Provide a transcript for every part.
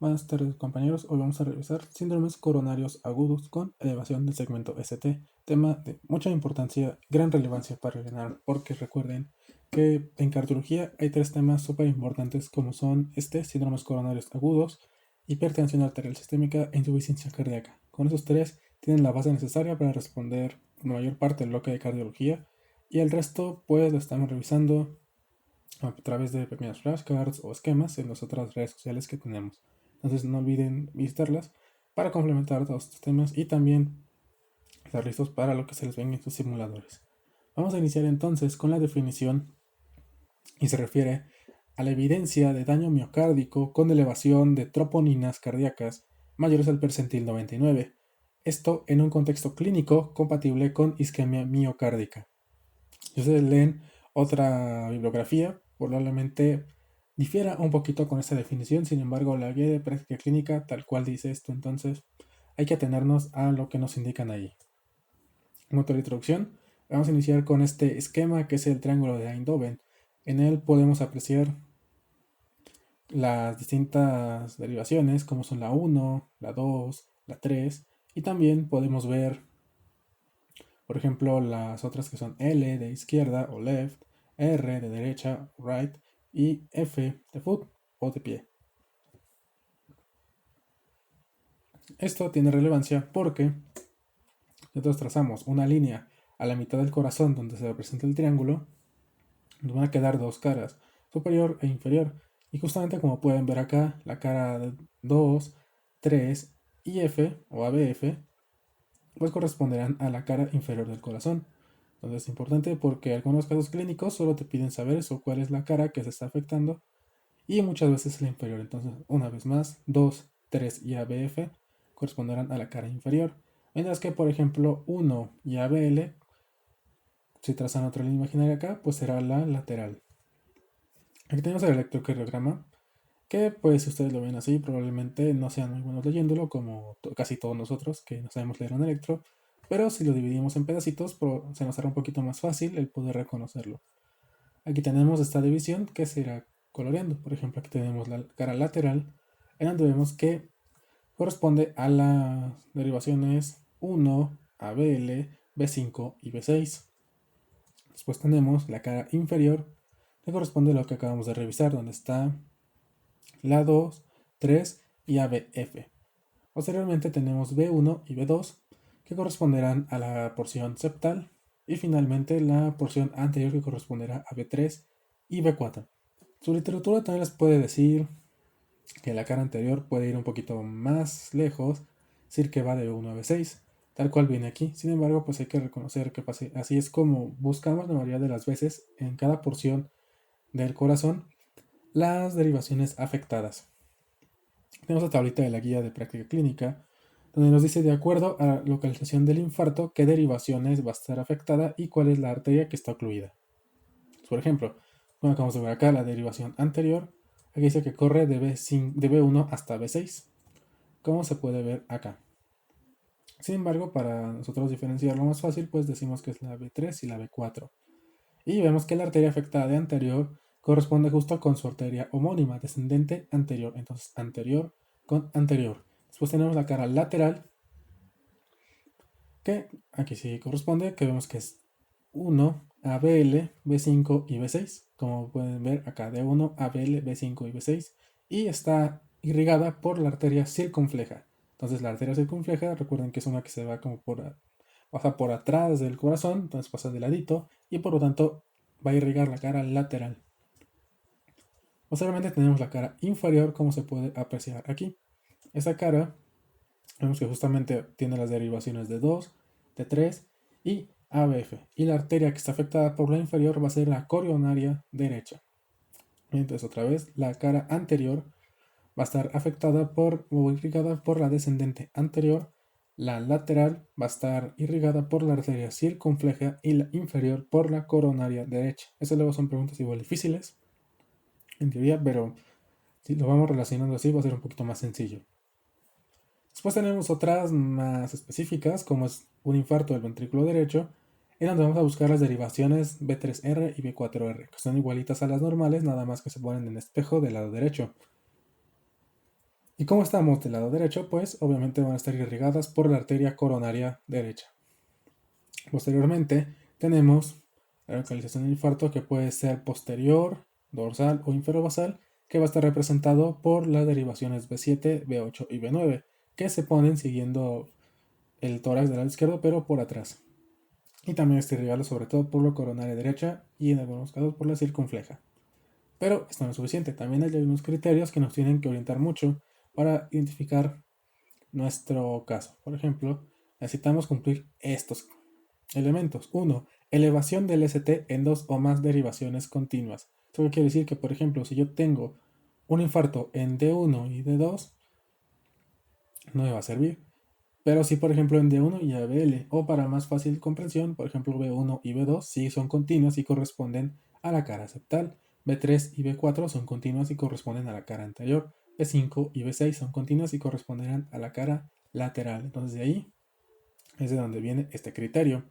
Buenas tardes compañeros, hoy vamos a revisar síndromes coronarios agudos con elevación del segmento ST, tema de mucha importancia, gran relevancia para el ENARM, porque recuerden que en cardiología hay tres temas súper importantes como son síndromes coronarios agudos, hipertensión arterial sistémica e insuficiencia cardíaca. Con esos tres tienen la base necesaria para responder la mayor parte del bloque de cardiología y el resto pues lo estamos revisando a través de pequeños flashcards o esquemas en las otras redes sociales que tenemos. Entonces no olviden visitarlas para complementar todos estos temas y también estar listos para lo que se les venga en sus simuladores. Vamos a iniciar entonces con la definición y se refiere a la evidencia de daño miocárdico con elevación de troponinas cardíacas mayores al percentil 99. Esto en un contexto clínico compatible con isquemia miocárdica. Si ustedes leen otra bibliografía, probablemente difiera un poquito con esta definición, sin embargo la guía de práctica clínica tal cual dice esto, entonces hay que atenernos a lo que nos indican ahí. Como introducción, vamos a iniciar con este esquema que es el triángulo de Eindhoven. En él podemos apreciar las distintas derivaciones como son la 1, la 2, la 3 y también podemos ver por ejemplo, las otras que son L de izquierda o left, R de derecha, right, y F de foot o de pie. Esto tiene relevancia porque nosotros trazamos una línea a la mitad del corazón donde se representa el triángulo, nos van a quedar dos caras, superior e inferior. Y justamente como pueden ver acá, la cara 2, 3 y F o ABF pues corresponderán a la cara inferior del corazón. Entonces es importante porque en algunos casos clínicos solo te piden saber eso, cuál es la cara que se está afectando y muchas veces es la inferior. Entonces, una vez más, 2, 3 y ABF corresponderán a la cara inferior. Mientras que, por ejemplo, 1 y ABL, si trazan otra línea imaginaria acá, pues será la lateral. Aquí tenemos el electrocardiograma, que pues si ustedes lo ven así, probablemente no sean muy buenos leyéndolo, como casi todos nosotros que no sabemos leer un electro, pero si lo dividimos en pedacitos, se nos hará un poquito más fácil el poder reconocerlo. Aquí tenemos esta división que se irá coloreando. Por ejemplo, aquí tenemos la cara lateral, en donde vemos que corresponde a las derivaciones 1, ABL, B5 y B6. Después tenemos la cara inferior, que corresponde a lo que acabamos de revisar, donde está la 2, 3 y ABF. Posteriormente tenemos B1 y B2, que corresponderán a la porción septal, y finalmente la porción anterior que corresponderá a B3 y B4. Su literatura también les puede decir que la cara anterior puede ir un poquito más lejos, decir que va de B1 a B6, tal cual viene aquí. Sin embargo, pues hay que reconocer que así es como buscamos la mayoría de las veces en cada porción del corazón las derivaciones afectadas. Tenemos la tablita de la guía de práctica clínica, donde nos dice de acuerdo a la localización del infarto qué derivaciones va a estar afectada y cuál es la arteria que está ocluida. Por ejemplo, como acabamos de ver acá, la derivación anterior, aquí dice que corre de B1 hasta B6, como se puede ver acá. Sin embargo, para nosotros diferenciarlo más fácil, pues decimos que es la B3 y la B4. Y vemos que la arteria afectada de anterior corresponde justo con su arteria homónima, descendente anterior. Entonces, anterior con anterior. Después tenemos la cara lateral, que aquí sí corresponde, que vemos que es 1, ABL, B5 y B6. Como pueden ver acá, de 1, ABL, B5 y B6. Y está irrigada por la arteria circunfleja. Entonces, la arteria circunfleja, recuerden que es una que se va como pasa por atrás del corazón, entonces pasa de ladito, y por lo tanto va a irrigar la cara lateral. Posteriormente tenemos la cara inferior, como se puede apreciar aquí. Esta cara, vemos que justamente tiene las derivaciones de 2, de 3 y ABF. Y la arteria que está afectada por la inferior va a ser la coronaria derecha. Entonces otra vez, la cara anterior va a estar afectada o irrigada por la descendente anterior. La lateral va a estar irrigada por la arteria circunfleja y la inferior por la coronaria derecha. Esas luego son preguntas igual difíciles, en teoría, pero si lo vamos relacionando así va a ser un poquito más sencillo. Después tenemos otras más específicas, como es un infarto del ventrículo derecho, en donde vamos a buscar las derivaciones B3R y B4R, que son igualitas a las normales, nada más que se ponen en espejo del lado derecho. Y como estamos del lado derecho, pues obviamente van a estar irrigadas por la arteria coronaria derecha. Posteriormente tenemos la localización del infarto que puede ser posterior, dorsal o inferobasal, que va a estar representado por las derivaciones B7, B8 y B9, que se ponen siguiendo el tórax del lado izquierdo, pero por atrás. Y también está irrigado sobre todo por la coronaria derecha y en algunos casos por la circunfleja. Pero esto no es suficiente, también hay unos criterios que nos tienen que orientar mucho para identificar nuestro caso. Por ejemplo, necesitamos cumplir estos elementos. 1. Elevación del ST en dos o más derivaciones continuas. Esto quiere decir que, por ejemplo, si yo tengo un infarto en D1 y D2, no me va a servir. Pero si, por ejemplo, en D1 y ABL, o para más fácil comprensión, por ejemplo, B1 y B2 sí son continuas y corresponden a la cara septal. B3 y B4 son continuas y corresponden a la cara anterior. B5 y B6 son continuas y corresponderán a la cara lateral. Entonces de ahí es de donde viene este criterio.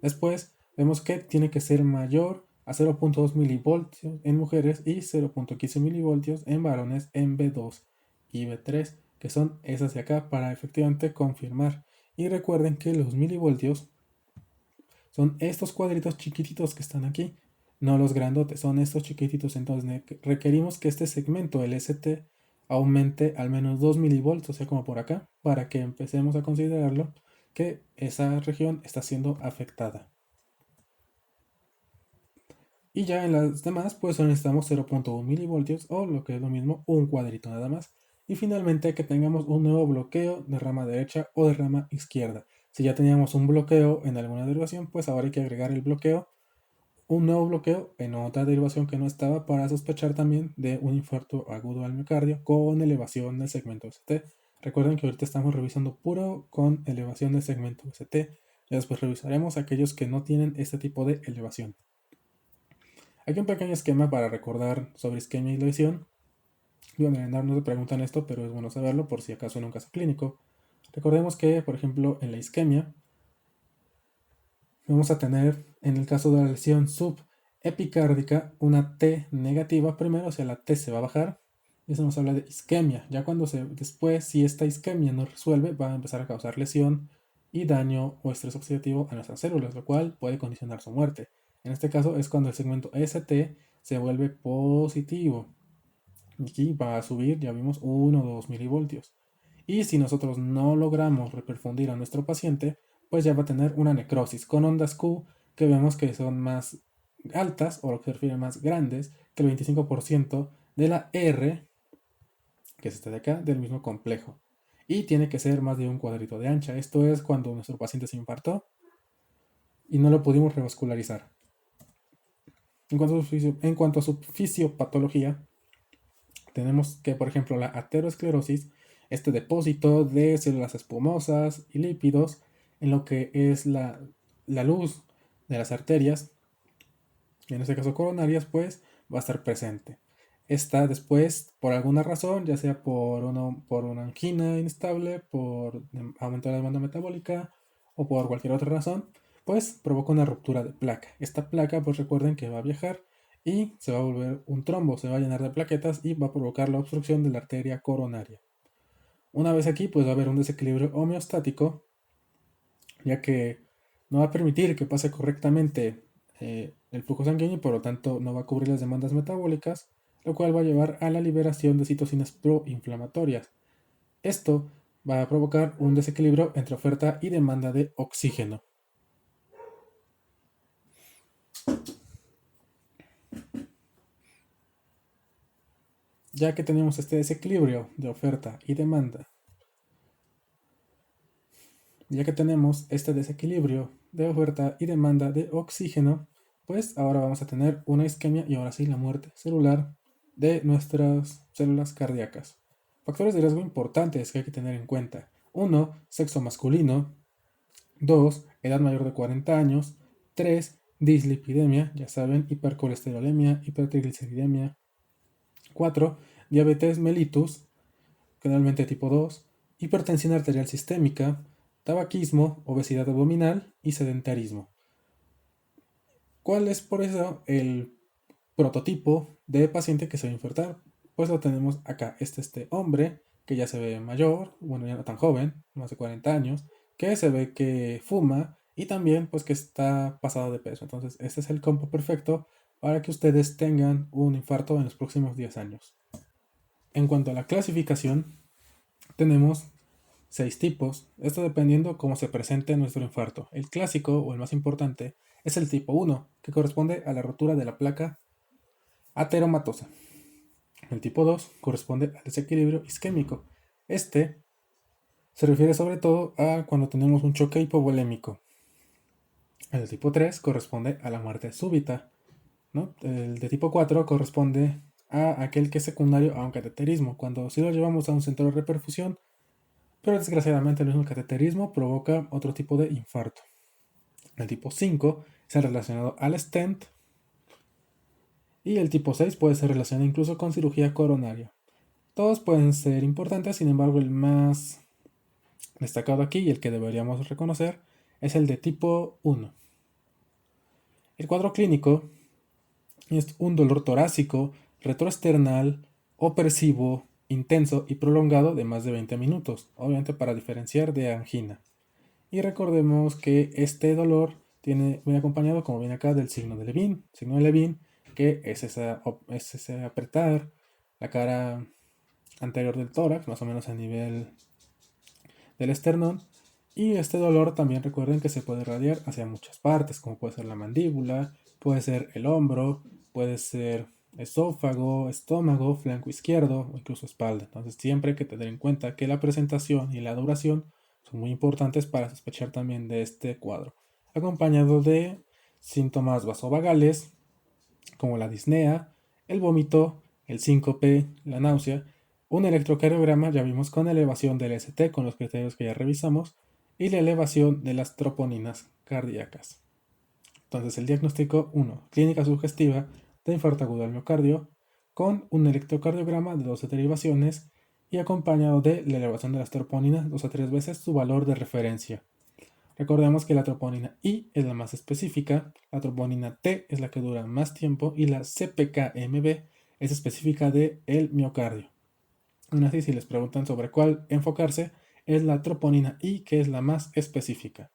Después vemos que tiene que ser mayor a 0.2 milivoltios en mujeres y 0.15 milivoltios en varones en B2 y B3, que son esas de acá para efectivamente confirmar. Y recuerden que los milivoltios son estos cuadritos chiquititos que están aquí, no los grandotes, son estos chiquititos. Entonces requerimos que este segmento, el ST, aumente al menos 2 milivoltios, o sea, como por acá, para que empecemos a considerarlo que esa región está siendo afectada. Y ya en las demás, pues necesitamos 0.1 milivoltios o lo que es lo mismo, un cuadrito nada más. Y finalmente que tengamos un nuevo bloqueo de rama derecha o de rama izquierda. Si ya teníamos un bloqueo en alguna derivación, pues ahora hay que agregar el bloqueo, un nuevo bloqueo en otra derivación que no estaba para sospechar también de un infarto agudo al miocardio con elevación del segmento ST. Recuerden que ahorita estamos revisando puro con elevación del segmento ST. Y después revisaremos aquellos que no tienen este tipo de elevación. Aquí un pequeño esquema para recordar sobre isquemia y lesión. Digo, en el no se preguntan esto, pero es bueno saberlo por si acaso en un caso clínico. Recordemos que, por ejemplo, en la isquemia vamos a tener, en el caso de la lesión subepicárdica, una T negativa primero, o sea, la T se va a bajar. Y eso nos habla de isquemia. Ya cuando después, si esta isquemia no resuelve, va a empezar a causar lesión y daño o estrés oxidativo a nuestras células, lo cual puede condicionar su muerte. En este caso es cuando el segmento ST se vuelve positivo. Y aquí va a subir, ya vimos, 1 o 2 milivoltios. Y si nosotros no logramos reperfundir a nuestro paciente, pues ya va a tener una necrosis con ondas Q que vemos que son más altas, o lo que se refiere más grandes, que el 25% de la R, que es esta de acá, del mismo complejo. Y tiene que ser más de un cuadrito de ancha. Esto es cuando nuestro paciente se infartó y no lo pudimos revascularizar. En cuanto a su fisiopatología, tenemos que, por ejemplo, la aterosclerosis, este depósito de células espumosas y lípidos en lo que es la luz de las arterias, en este caso coronarias, pues va a estar presente. Esta después, por alguna razón, ya sea por una angina inestable, por aumento de la demanda metabólica o por cualquier otra razón, pues provoca una ruptura de placa. Esta placa, pues recuerden que va a viajar y se va a volver un trombo, se va a llenar de plaquetas y va a provocar la obstrucción de la arteria coronaria. Una vez aquí, pues va a haber un desequilibrio homeostático, ya que no va a permitir que pase correctamente el flujo sanguíneo y por lo tanto no va a cubrir las demandas metabólicas, lo cual va a llevar a la liberación de citocinas proinflamatorias. Esto va a provocar un desequilibrio entre oferta y demanda de oxígeno. Ya que tenemos este desequilibrio de oferta y demanda, ya que tenemos este desequilibrio de oferta y demanda de oxígeno, pues ahora vamos a tener una isquemia y ahora sí la muerte celular de nuestras células cardíacas. Factores de riesgo importantes que hay que tener en cuenta. 1. Sexo masculino. 2. Edad mayor de 40 años. 3. Dislipidemia, ya saben, hipercolesterolemia, hipertrigliceridemia. 4. Diabetes mellitus, generalmente tipo 2. Hipertensión arterial sistémica, tabaquismo, obesidad abdominal y sedentarismo. ¿Cuál es por eso el prototipo de paciente que se va a infartar? Pues lo tenemos acá. Este hombre que ya se ve mayor, bueno, ya no tan joven, más de 40 años, que se ve que fuma y también pues que está pasado de peso. Entonces, este es el combo perfecto para que ustedes tengan un infarto en los próximos 10 años. En cuanto a la clasificación, tenemos 6 tipos, esto dependiendo cómo se presente nuestro infarto. El clásico o el más importante es el tipo 1, que corresponde a la rotura de la placa ateromatosa. El tipo 2 corresponde al desequilibrio isquémico. Este se refiere sobre todo a cuando tenemos un choque hipovolémico. El tipo 3 corresponde a la muerte súbita, ¿no? El de tipo 4 corresponde a aquel que es secundario a un cateterismo, cuando si lo llevamos a un centro de reperfusión, pero desgraciadamente el mismo cateterismo provoca otro tipo de infarto. El tipo 5 es el relacionado al stent y el tipo 6 puede ser relacionado incluso con cirugía coronaria. Todos pueden ser importantes, sin embargo el más destacado aquí y el que deberíamos reconocer es el de tipo 1. El cuadro clínico es un dolor torácico, retroesternal, opresivo, intenso y prolongado de más de 20 minutos, obviamente para diferenciar de angina. Y recordemos que este dolor viene acompañado, como viene acá, del signo de Levine. Signo de Levine, que es ese apretar la cara anterior del tórax, más o menos a nivel del esternón. Y este dolor también recuerden que se puede irradiar hacia muchas partes, como puede ser la mandíbula, puede ser el hombro, puede ser esófago, estómago, flanco izquierdo o incluso espalda. Entonces siempre hay que tener en cuenta que la presentación y la duración son muy importantes para sospechar también de este cuadro, acompañado de síntomas vasovagales como la disnea, el vómito, el síncope, la náusea, un electrocardiograma ya vimos con elevación del ST con los criterios que ya revisamos y la elevación de las troponinas cardíacas. Entonces el diagnóstico 1, clínica sugestiva de infarto agudo al miocardio con un electrocardiograma de 12 derivaciones y acompañado de la elevación de las troponinas 2 a 3 veces su valor de referencia. Recordemos que la troponina I es la más específica, la troponina T es la que dura más tiempo y la CPKMB es específica del miocardio. Aún así, si les preguntan sobre cuál enfocarse, es la troponina I que es la más específica.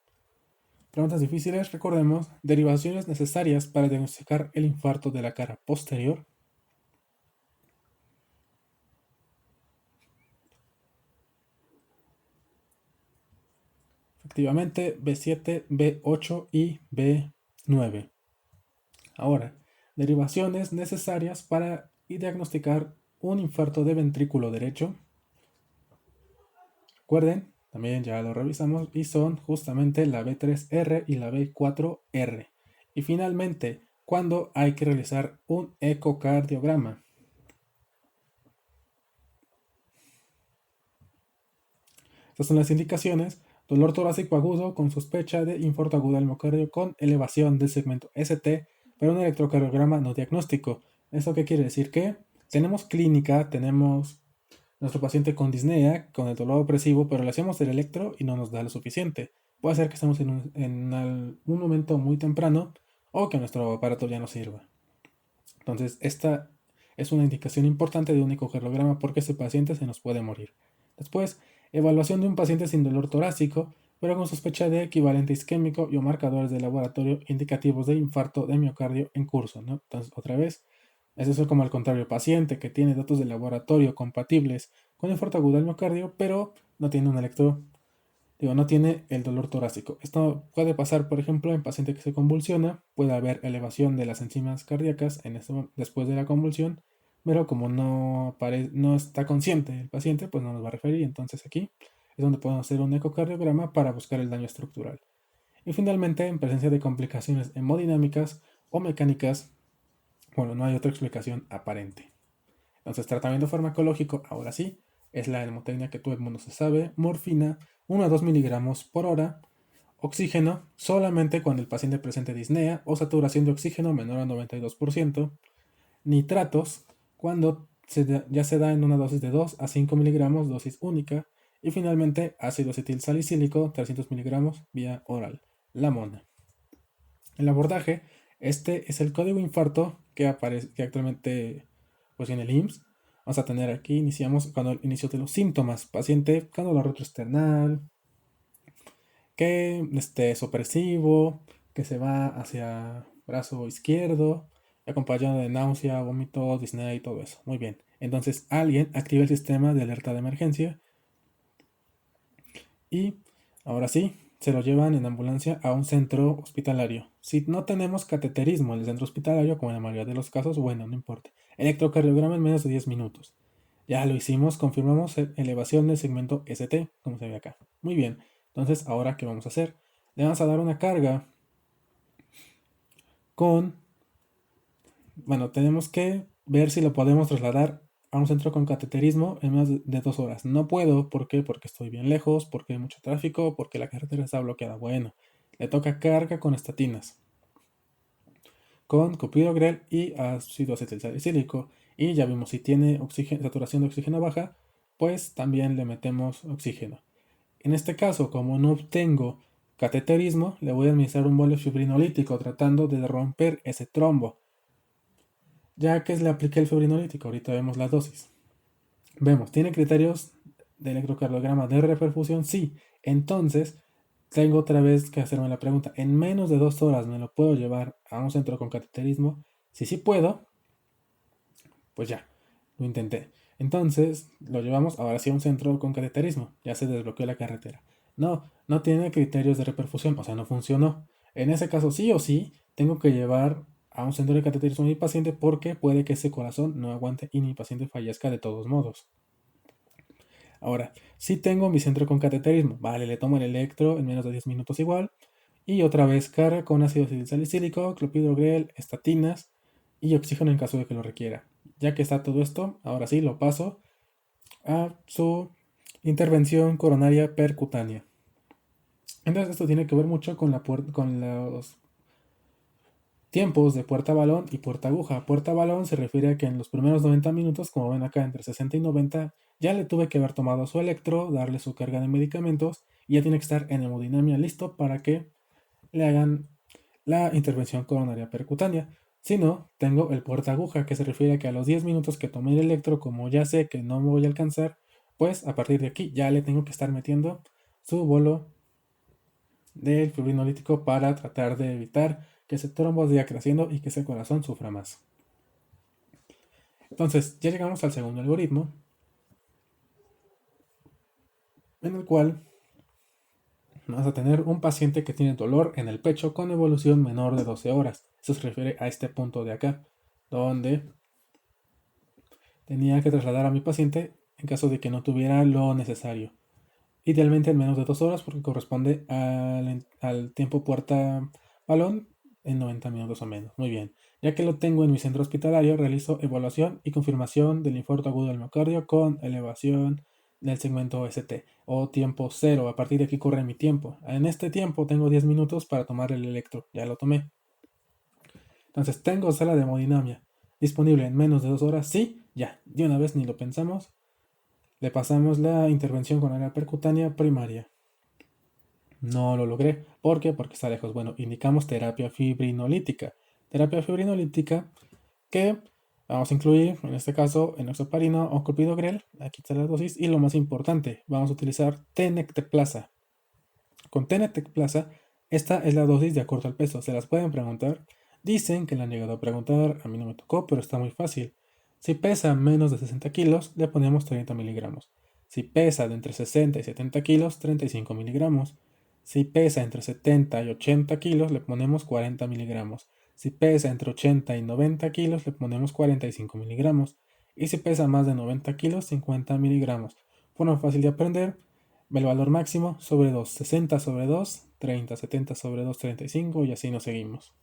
Preguntas difíciles, recordemos, derivaciones necesarias para diagnosticar el infarto de la cara posterior. Efectivamente, B7, B8 y B9. Ahora, derivaciones necesarias para diagnosticar un infarto de ventrículo derecho. Recuerden, también ya lo revisamos y son justamente la B3R y la B4R. Y finalmente, cuando hay que realizar un ecocardiograma. Estas son las indicaciones: dolor torácico agudo con sospecha de infarto agudo al miocardio con elevación del segmento ST, pero un electrocardiograma no diagnóstico. ¿Esto qué quiere decir? Que tenemos clínica, tenemos nuestro paciente con disnea, con el dolor opresivo, pero le hacemos el electro y no nos da lo suficiente. Puede ser que estemos en un momento muy temprano o que nuestro aparato ya no sirva. Entonces, esta es una indicación importante de un ecocardiograma porque ese paciente se nos puede morir. Después, evaluación de un paciente sin dolor torácico, pero con sospecha de equivalente isquémico y o marcadores de laboratorio indicativos de infarto de miocardio en curso, ¿no? Entonces, otra vez, es eso como al contrario, paciente que tiene datos de laboratorio compatibles con infarto agudo al miocardio, pero no tiene un no tiene el dolor torácico. Esto puede pasar, por ejemplo, en paciente que se convulsiona, puede haber elevación de las enzimas cardíacas después de la convulsión, pero como no está consciente el paciente, pues no nos va a referir. Entonces aquí es donde podemos hacer un ecocardiograma para buscar el daño estructural. Y finalmente, en presencia de complicaciones hemodinámicas o mecánicas, bueno, no hay otra explicación aparente. Entonces, tratamiento farmacológico, ahora sí, es la hemotecnia que todo el mundo se sabe: morfina, 1 a 2 miligramos por hora, oxígeno solamente cuando el paciente presente disnea o saturación de oxígeno menor a 92%, nitratos cuando ya se da en una dosis de 2 a 5 miligramos, dosis única, y finalmente ácido acetil salicílico, 300 miligramos vía oral, la mona. El abordaje, este es el código infarto que aparece, que actualmente pues en el IMSS, Vamos a tener aquí, iniciamos cuando el inicio de los síntomas. Paciente con dolor retroesternal, que es opresivo, que se va hacia brazo izquierdo, acompañado de náusea, vómito, disnea y todo eso. Muy bien. Entonces alguien activa el sistema de alerta de emergencia y ahora sí, se lo llevan en ambulancia a un centro hospitalario. Si no tenemos cateterismo en el centro hospitalario, como en la mayoría de los casos, bueno, no importa. Electrocardiograma en menos de 10 minutos. Ya lo hicimos, confirmamos elevación del segmento ST, como se ve acá. Muy bien, entonces, ¿ahora qué vamos a hacer? Le vamos a dar una carga con... Bueno, tenemos que ver si lo podemos trasladar a un centro con cateterismo en menos de 2 horas. No puedo, ¿por qué? Porque estoy bien lejos, porque hay mucho tráfico, porque la carretera está bloqueada. Bueno, le toca carga con estatinas, con clopidogrel y ácido acetilsalicílico. Y ya vimos si tiene saturación de oxígeno baja, pues también le metemos oxígeno. En este caso, como no obtengo cateterismo, le voy a administrar un bolio fibrinolítico tratando de romper ese trombo. Ya que le apliqué el fibrinolítico, ahorita vemos la dosis. Vemos, ¿tiene criterios de electrocardiograma de reperfusión? Sí. Entonces, tengo otra vez que hacerme la pregunta, ¿en menos de 2 horas me lo puedo llevar a un centro con cateterismo? Si sí puedo, pues ya, lo intenté. Entonces, lo llevamos ahora sí a un centro con cateterismo. Ya se desbloqueó la carretera. No, no tiene criterios de reperfusión, o sea, no funcionó. En ese caso, sí o sí, tengo que llevar a un centro de cateterismo a mi paciente porque puede que ese corazón no aguante y mi paciente fallezca de todos modos. Ahora, si tengo mi centro con cateterismo, vale, le tomo el electro en menos de 10 minutos igual. Y otra vez carga con ácido salicílico, clopidogrel, estatinas y oxígeno en caso de que lo requiera. Ya que está todo esto, ahora sí lo paso a su intervención coronaria percutánea. Entonces esto tiene que ver mucho con los tiempos de puerta balón y puerta aguja. Puerta balón se refiere a que en los primeros 90 minutos, como ven acá entre 60 y 90, ya le tuve que haber tomado su electro, darle su carga de medicamentos y ya tiene que estar en hemodinamia listo para que le hagan la intervención coronaria percutánea. Si no, tengo el puerta aguja, que se refiere a que a los 10 minutos que tomé el electro, como ya sé que no me voy a alcanzar, pues a partir de aquí ya le tengo que estar metiendo su bolo del fibrinolítico para tratar de evitar que ese trombo siga creciendo y que ese corazón sufra más. Entonces, ya llegamos al segundo algoritmo, en el cual vamos a tener un paciente que tiene dolor en el pecho con evolución menor de 12 horas. Eso se refiere a este punto de acá, donde tenía que trasladar a mi paciente en caso de que no tuviera lo necesario. Idealmente en menos de 2 horas porque corresponde al tiempo puerta balón en 90 minutos o menos. Muy bien. Ya que lo tengo en mi centro hospitalario, realizo evaluación y confirmación del infarto agudo del miocardio con elevación del segmento ST o tiempo cero. A partir de aquí corre mi tiempo. En este tiempo tengo 10 minutos para tomar el electro. Ya lo tomé. Entonces tengo sala de hemodinamia disponible en menos de 2 horas. Sí, ya. De una vez ni lo pensamos. Le pasamos la intervención con área percutánea primaria. No lo logré. ¿Por qué? Porque está lejos. Bueno, indicamos terapia fibrinolítica. Terapia fibrinolítica que vamos a incluir, en este caso, enoxaparina o clopidogrel. Aquí está la dosis. Y lo más importante, vamos a utilizar tenecteplasa. Con tenecteplasa, esta es la dosis de acuerdo al peso. Se las pueden preguntar. Dicen que la han llegado a preguntar. A mí no me tocó, pero está muy fácil. Si pesa menos de 60 kilos, le ponemos 30 miligramos. Si pesa de entre 60 y 70 kilos, 35 miligramos. Si pesa entre 70 y 80 kilos, le ponemos 40 miligramos. Si pesa entre 80 y 90 kilos, le ponemos 45 miligramos. Y si pesa más de 90 kilos, 50 miligramos. Forma fácil de aprender. El valor máximo sobre 2, 60 sobre 2, 30, 70 sobre 2, 35 y así nos seguimos.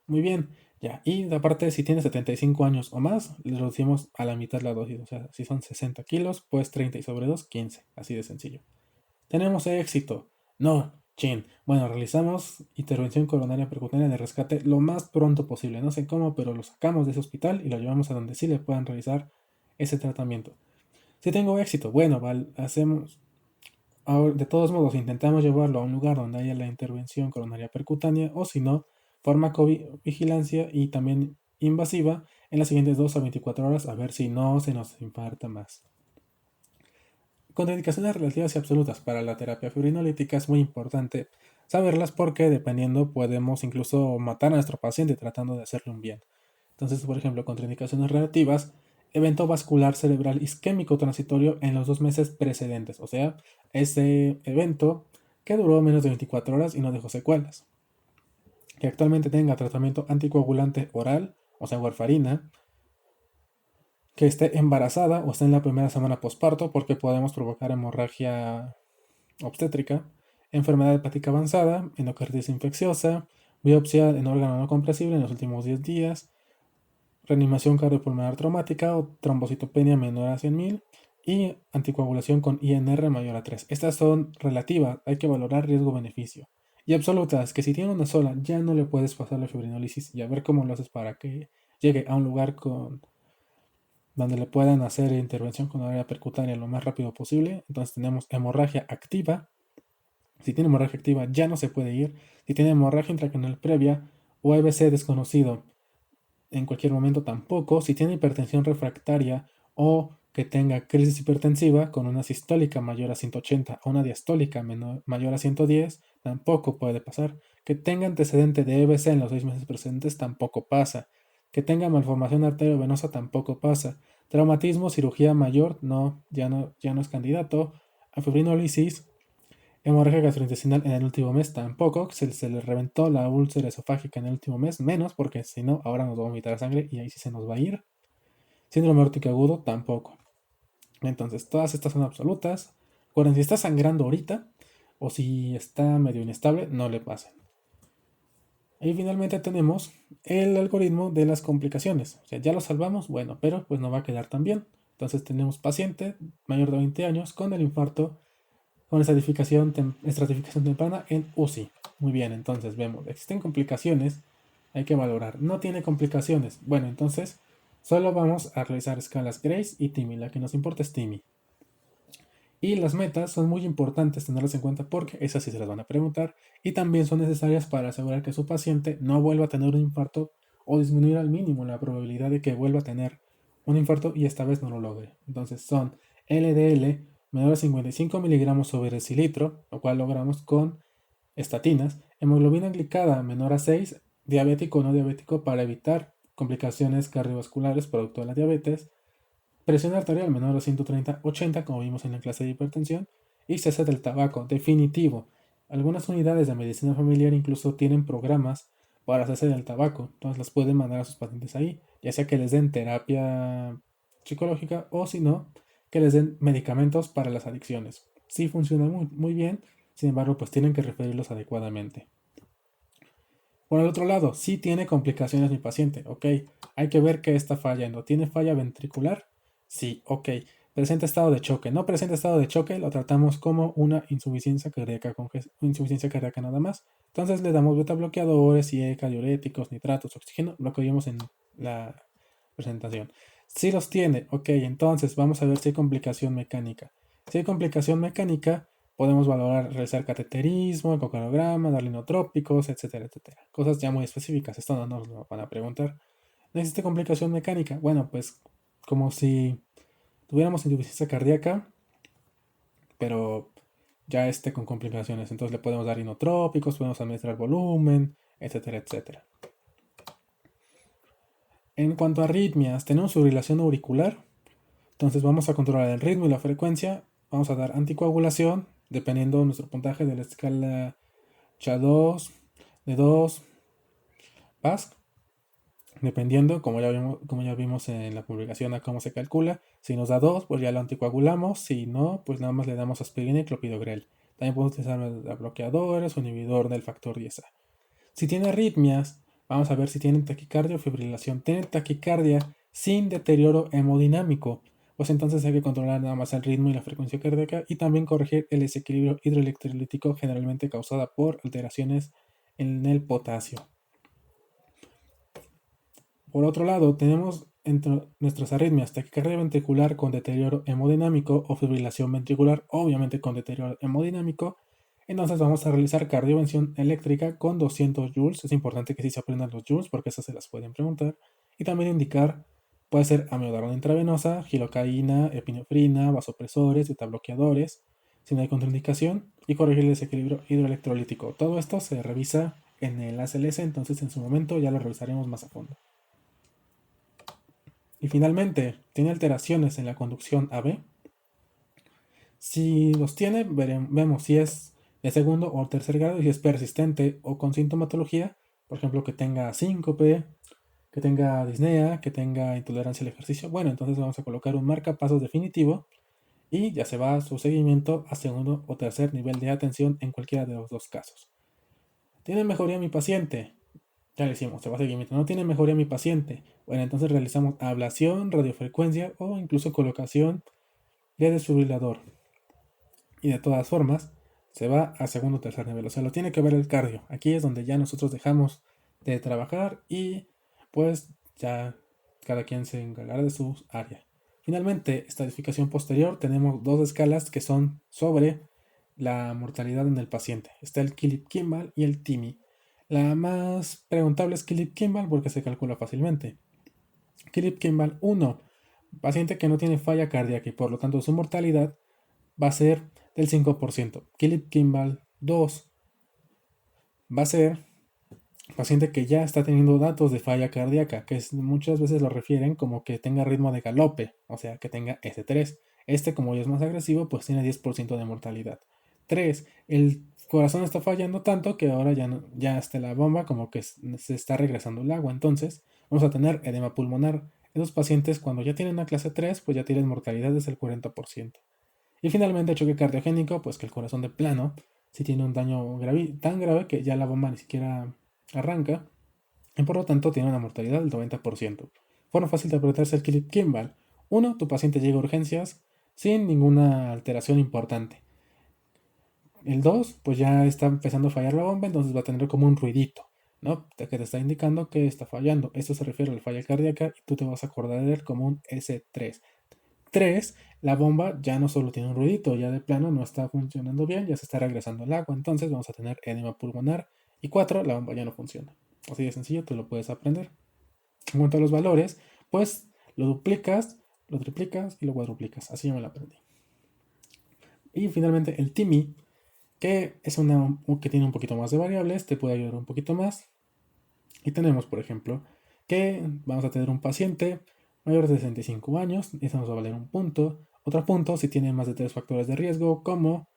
Muy bien, ya. Y aparte, si tiene 75 años o más, le reducimos a la mitad la dosis. O sea, si son 60 kilos, pues 30 y sobre 2, 15. Así de sencillo. ¿Tenemos éxito? No, chin. Bueno, realizamos intervención coronaria percutánea de rescate lo más pronto posible. No sé cómo, pero lo sacamos de ese hospital y lo llevamos a donde sí le puedan realizar ese tratamiento. Si tengo éxito, bueno, hacemos. Ahora, de todos modos, intentamos llevarlo a un lugar donde haya la intervención coronaria percutánea o si no, farmacovigilancia y también invasiva en las siguientes 2 a 24 horas a ver si no se nos infarta más. Contraindicaciones relativas y absolutas para la terapia fibrinolítica es muy importante saberlas porque dependiendo podemos incluso matar a nuestro paciente tratando de hacerle un bien. Entonces, por ejemplo, contraindicaciones relativas, evento vascular cerebral isquémico transitorio en los 2 meses precedentes, o sea, ese evento que duró menos de 24 horas y no dejó secuelas. Que actualmente tenga tratamiento anticoagulante oral, o sea, warfarina, que esté embarazada o esté en la primera semana posparto porque podemos provocar hemorragia obstétrica, enfermedad hepática avanzada, endocarditis infecciosa, biopsia en órgano no compresible en los últimos 10 días, reanimación cardiopulmonar traumática o trombocitopenia menor a 100.000 y anticoagulación con INR mayor a 3. Estas son relativas, hay que valorar riesgo-beneficio. Y absolutas, que si tiene una sola ya no le puedes pasar la fibrinólisis y a ver cómo lo haces para que llegue a un lugar donde le puedan hacer intervención con área percutánea lo más rápido posible. Entonces tenemos hemorragia activa. Si tiene hemorragia activa ya no se puede ir. Si tiene hemorragia intracraneal previa o ABC desconocido, en cualquier momento tampoco. Si tiene hipertensión refractaria o que tenga crisis hipertensiva con una sistólica mayor a 180 o una diastólica mayor a 110, tampoco puede pasar. Que tenga antecedente de EBC en los 6 meses precedentes, tampoco pasa. Que tenga malformación arteriovenosa, tampoco pasa. Traumatismo, cirugía mayor, no, ya no es candidato. A fibrinolisis, hemorragia gastrointestinal en el último mes tampoco. Se le reventó la úlcera esofágica en el último mes, menos, porque si no, ahora nos va a vomitar sangre y ahí sí se nos va a ir. Síndrome aórtico agudo tampoco. Entonces, todas estas son absolutas. Recuerden, si está sangrando ahorita o si está medio inestable, no le pasen. Y finalmente tenemos el algoritmo de las complicaciones. O sea, ya lo salvamos, bueno, pero pues no va a quedar tan bien. Entonces tenemos paciente mayor de 20 años con el infarto con estratificación temprana en UCI. Muy bien, entonces vemos, existen complicaciones, hay que valorar. No tiene complicaciones. Bueno, entonces solo vamos a realizar escalas Grace y TIMI. La que nos importa es TIMI. Y las metas son muy importantes tenerlas en cuenta porque esas sí se las van a preguntar y también son necesarias para asegurar que su paciente no vuelva a tener un infarto o disminuir al mínimo la probabilidad de que vuelva a tener un infarto y esta vez no lo logre. Entonces son LDL menor a 55 miligramos sobre decilitro, lo cual logramos con estatinas, hemoglobina glicada menor a 6, diabético o no diabético para evitar complicaciones cardiovasculares producto de la diabetes, presión arterial menor a 130/80, como vimos en la clase de hipertensión, y cese del tabaco, definitivo. Algunas unidades de medicina familiar incluso tienen programas para cese del tabaco, entonces las pueden mandar a sus pacientes ahí, ya sea que les den terapia psicológica o si no, que les den medicamentos para las adicciones. Sí funciona muy bien, sin embargo, pues tienen que referirlos adecuadamente. Por el otro lado, sí tiene complicaciones mi paciente, ok, hay que ver qué está fallando. ¿Tiene falla ventricular? Sí, ok. Presenta estado de choque. No presenta estado de choque, lo tratamos como una insuficiencia cardíaca, insuficiencia cardíaca nada más. Entonces le damos beta bloqueadores, IECA, diuréticos, nitratos, oxígeno, lo que vimos en la presentación. Si los tiene, ok, entonces vamos a ver si hay complicación mecánica. Si hay complicación mecánica, podemos valorar realizar cateterismo, ecocardiograma, darle inotrópicos, etcétera, etcétera. Cosas ya muy específicas, esto no nos lo van a preguntar. ¿No existe complicación mecánica? Bueno, pues como si tuviéramos insuficiencia cardíaca, pero ya con complicaciones. Entonces le podemos dar inotrópicos, podemos administrar volumen, etcétera, etcétera. En cuanto a arritmias, tenemos fibrilación auricular. Entonces vamos a controlar el ritmo y la frecuencia. Vamos a dar anticoagulación, dependiendo de nuestro puntaje de la escala CHA2, de 2, PASC. Dependiendo, como ya vimos en la publicación a cómo se calcula, si nos da 2, pues ya lo anticoagulamos, si no, pues nada más le damos aspirina y clopidogrel. También podemos utilizar bloqueadores o inhibidor del factor 10A. Si tiene arritmias, vamos a ver si tiene taquicardia o fibrilación. Tiene taquicardia sin deterioro hemodinámico, pues entonces hay que controlar nada más el ritmo y la frecuencia cardíaca y también corregir el desequilibrio hidroelectrolítico generalmente causada por alteraciones en el potasio. Por otro lado, tenemos entre nuestras arritmias taquicardia ventricular con deterioro hemodinámico o fibrilación ventricular, obviamente con deterioro hemodinámico. Entonces vamos a realizar cardiovención eléctrica con 200 joules. Es importante que sí se aprendan los joules porque esas se las pueden preguntar. y también indicar, puede ser amiodarona intravenosa, gilocaína, epinefrina, vasopresores, betabloqueadores, si no hay contraindicación, y corregir el desequilibrio hidroelectrolítico. Todo esto se revisa en el ACLS, entonces en su momento ya lo revisaremos más a fondo. Y finalmente, ¿tiene alteraciones en la conducción AB? Si los tiene, vemos si es de segundo o tercer grado y si es persistente o con sintomatología, por ejemplo, que tenga síncope, que tenga disnea, que tenga intolerancia al ejercicio. Bueno, entonces vamos a colocar un marcapasos definitivo y ya se va a su seguimiento a segundo o tercer nivel de atención en cualquiera de los dos casos. ¿Tiene mejoría mi paciente? Ya le hicimos, se va a seguimiento. ¿No tiene mejoría mi paciente? Bueno, entonces realizamos ablación, radiofrecuencia o incluso colocación de desfibrilador. Y de todas formas, se va a segundo o tercer nivel. O sea, lo tiene que ver el cardio. Aquí es donde ya nosotros dejamos de trabajar y pues ya cada quien se encargará de su área. Finalmente, estadificación posterior, tenemos dos escalas que son sobre la mortalidad en el paciente. Está el Philip-Kimball y el TIMI. La más preguntable es Philip-Kimball porque se calcula fácilmente. Philip-Kimball 1, paciente que no tiene falla cardíaca y por lo tanto su mortalidad va a ser del 5%. Philip-Kimball 2 va a ser paciente que ya está teniendo datos de falla cardíaca, que muchas veces lo refieren como que tenga ritmo de galope, o sea, que tenga S3. Este, como ya es más agresivo, pues tiene 10% de mortalidad. 3. El corazón está fallando tanto que ahora ya, no, ya está la bomba, como que se está regresando el agua. Entonces, vamos a tener edema pulmonar. Esos pacientes, cuando ya tienen una clase 3, pues ya tienen mortalidades del 40%. Y finalmente, choque cardiogénico, pues que el corazón de plano si tiene un daño tan grave que ya la bomba ni siquiera arranca y por lo tanto tiene una mortalidad del 90%. Forma fácil de aprovecharse el Philip-Kimball. 1. Tu paciente llega a urgencias sin ninguna alteración importante. El 2, pues ya está empezando a fallar la bomba, entonces va a tener como un ruidito, ¿no? Que te está indicando que está fallando. Esto se refiere a la falla cardíaca y tú te vas a acordar de él como un S3. 3. La bomba ya no solo tiene un ruidito, ya de plano no está funcionando bien, ya se está regresando el agua, entonces vamos a tener edema pulmonar. Y 4. La bomba ya no funciona. Así de sencillo, tú lo puedes aprender. En cuanto a los valores, pues lo duplicas, lo triplicas y lo cuadruplicas. Así yo me lo aprendí. Y finalmente el TIMI, que es que tiene un poquito más de variables, te puede ayudar un poquito más. Y tenemos, por ejemplo, que vamos a tener un paciente mayor de 65 años, y eso nos va a valer un punto. Otro punto si tiene más de 3 factores de riesgo, como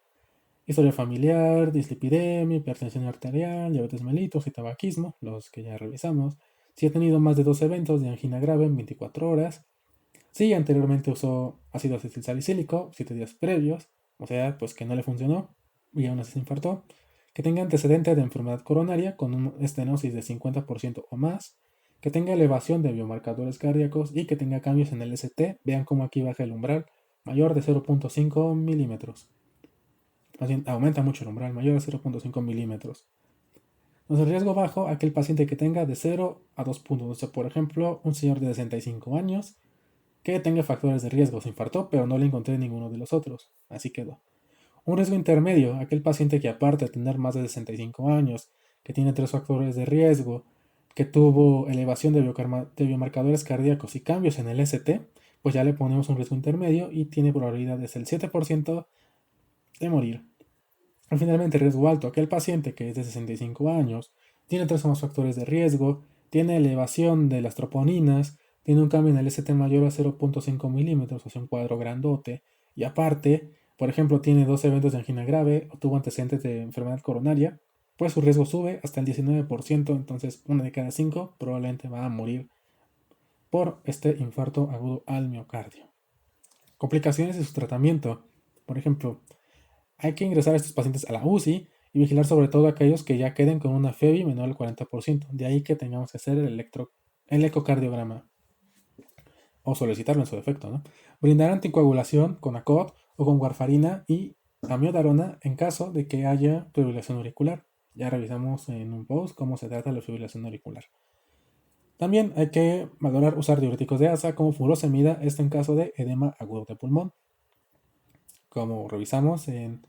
historia familiar, dislipidemia, hipertensión arterial, diabetes mellitus y tabaquismo, los que ya revisamos. Si ha tenido más de 2 eventos de angina grave en 24 horas. Si anteriormente usó ácido acetilsalicílico 7 días previos, o sea, pues que no le funcionó y aún así se infartó. Que tenga antecedente de enfermedad coronaria con una estenosis de 50% o más. Que tenga elevación de biomarcadores cardíacos y que tenga cambios en el ST. Vean cómo aquí baja el umbral mayor de 0.5 milímetros. Más bien, aumenta mucho el umbral mayor de 0.5 milímetros. Entonces, el riesgo bajo, aquel paciente que tenga de 0 a 2 puntos. O sea, por ejemplo, un señor de 65 años que tenga factores de riesgo. Se infartó, pero no le encontré ninguno de los otros. Así quedó. Un riesgo intermedio, aquel paciente que aparte de tener más de 65 años, que tiene 3 factores de riesgo, que tuvo elevación de biomarcadores cardíacos y cambios en el ST, pues ya le ponemos un riesgo intermedio y tiene probabilidades del 7% de morir. Y finalmente, riesgo alto, aquel paciente que es de 65 años, tiene 3 o más factores de riesgo, tiene elevación de las troponinas, tiene un cambio en el ST mayor a 0.5 milímetros, o sea, un cuadro grandote, y aparte, por ejemplo, tiene 2 eventos de angina grave o tuvo antecedentes de enfermedad coronaria, pues su riesgo sube hasta el 19%, entonces una de cada 5 probablemente va a morir por este infarto agudo al miocardio. Complicaciones de su tratamiento, por ejemplo, hay que ingresar a estos pacientes a la UCI y vigilar sobre todo a aquellos que ya queden con una FEBI menor al 40%. De ahí que tengamos que hacer el ecocardiograma o solicitarlo en su defecto, ¿no? Brindar anticoagulación con ACOT o con warfarina y amiodarona en caso de que haya fibrilación auricular. Ya revisamos en un post cómo se trata la fibrilación auricular. También hay que valorar usar diuréticos de asa como furosemida, esto en caso de edema agudo de pulmón, como revisamos en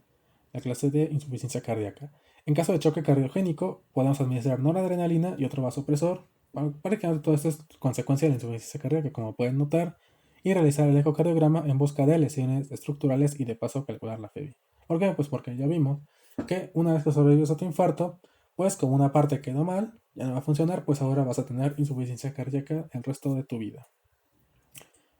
la clase de insuficiencia cardíaca. En caso de choque cardiogénico, podemos administrar noradrenalina y otro vasopresor, para que todo esto es consecuencia de la insuficiencia cardíaca, como pueden notar, y realizar el ecocardiograma en busca de lesiones estructurales y de paso calcular la FEBI. ¿Por qué? Pues porque ya vimos que una vez que sobrevives a tu infarto, pues como una parte quedó mal, ya no va a funcionar, pues ahora vas a tener insuficiencia cardíaca el resto de tu vida.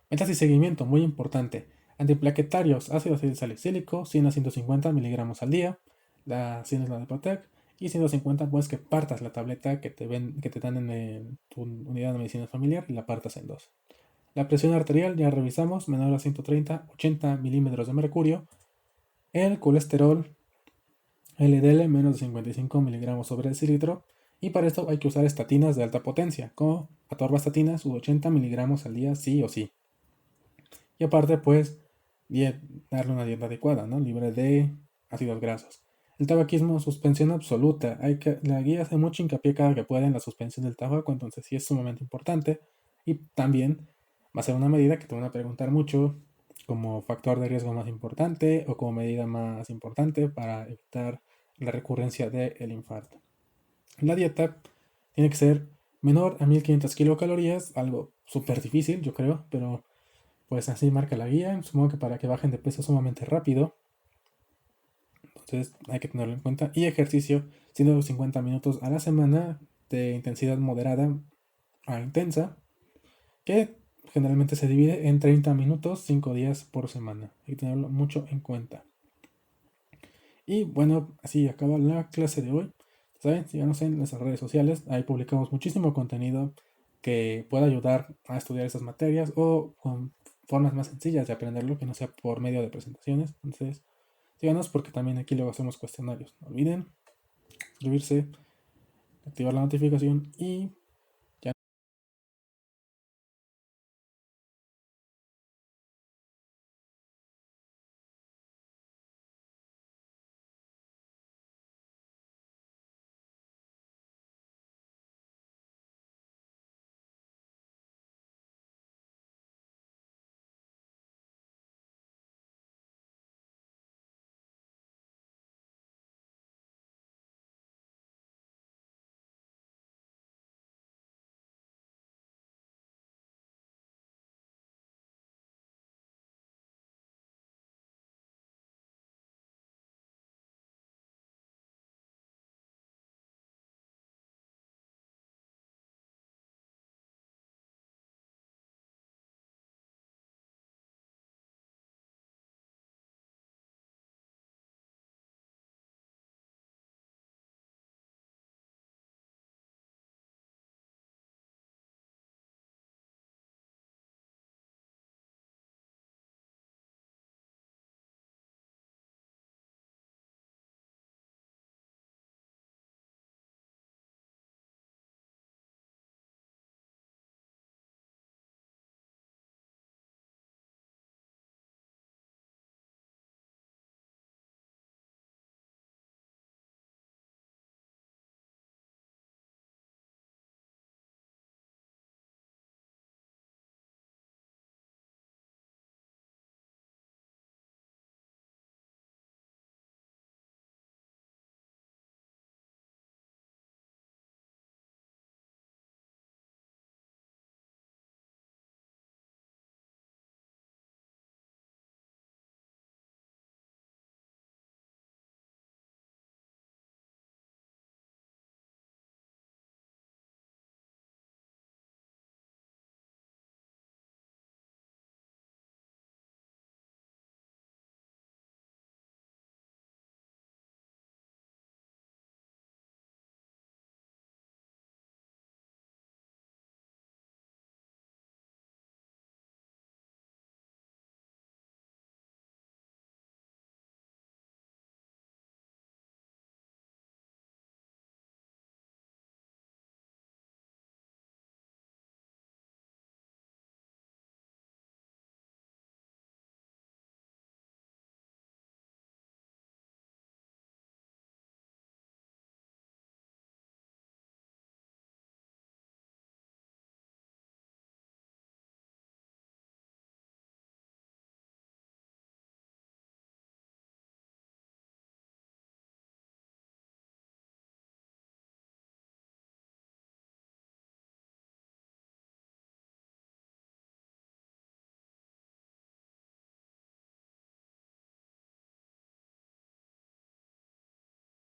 Metas y seguimiento, muy importante. Antiplaquetarios, ácido salicílico, 100 a 150 miligramos al día. La 100 es la de Protec. Y 150, pues que partas la tableta que te dan en tu unidad de medicina familiar y la partas en dos. La presión arterial, ya revisamos, menor a 130, 80 milímetros de mercurio. El colesterol, LDL, menos de 55 miligramos sobre decilitro. Y para esto hay que usar estatinas de alta potencia, como atorvastatina, sus 80 miligramos al día, sí o sí. Y aparte, pues, darle una dieta adecuada, ¿no? Libre de ácidos grasos. El tabaquismo, suspensión absoluta. La guía hace mucho hincapié cada que puede en la suspensión del tabaco, entonces sí es sumamente importante. Y también va a ser una medida que te van a preguntar mucho como factor de riesgo más importante o como medida más importante para evitar la recurrencia del infarto. La dieta tiene que ser menor a 1500 kilocalorías, algo súper difícil, yo creo, pero pues así marca la guía. Supongo que para que bajen de peso sumamente rápido. Entonces hay que tenerlo en cuenta. Y ejercicio, 150 minutos a la semana de intensidad moderada a intensa, que generalmente se divide en 30 minutos, 5 días por semana. Hay que tenerlo mucho en cuenta. Y bueno, así acaba la clase de hoy. ¿Saben? Síganos en nuestras redes sociales. Ahí publicamos muchísimo contenido que pueda ayudar a estudiar esas materias o con formas más sencillas de aprenderlo que no sea por medio de presentaciones. Entonces, síganos porque también aquí luego hacemos cuestionarios. No olviden suscribirse, activar la notificación y